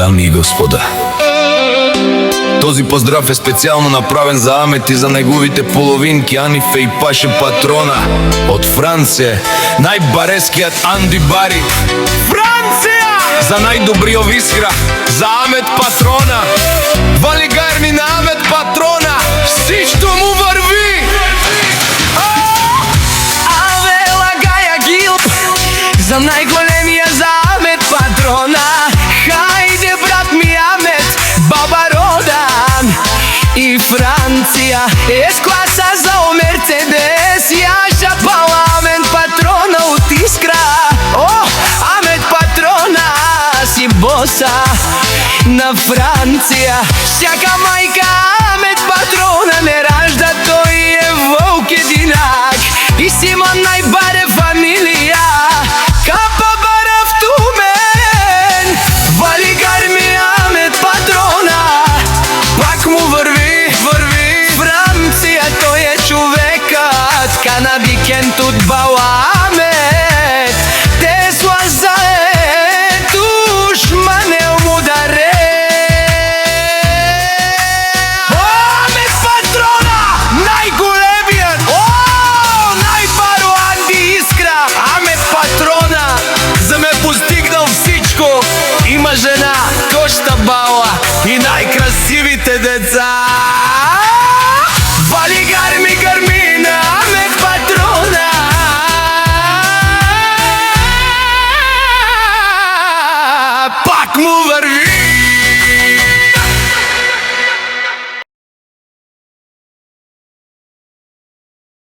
дами и господа. Този поздрав е специјално направен за Амет и за неговите половинки Анифе и Паше Патрона. Од Франција, најбарескиот Анди Бари. Франција! За најдобриот Искра, за Амет Патрона. Валигарни на Амет Патрона, сишто му върви! Авела Гаја Гилп, за најголемија за Амет Патрона. Хајде брат ми Амет, баба Родан. И Франција, ескваса за Мерцедес. Јаша пала Амет Патрона от Искра. О, Амет Патрона си боса на Франција. Сяка мајка Амет Патрона не ражда, тој е волк единак. И Симон најбаре фамилија, капа барав тумен. Валигар ми Амет Патрона, пак му върви, върви. Франција, тој е човекот, канаби кентут бала Амет. Тесла заед, уш манел му даре. Амет Патрона, најголемиот, најбаро Анди Искра. Амет Патрона, за ме постигнал всичко. Има жена, кошта бала и најкрасивите деца.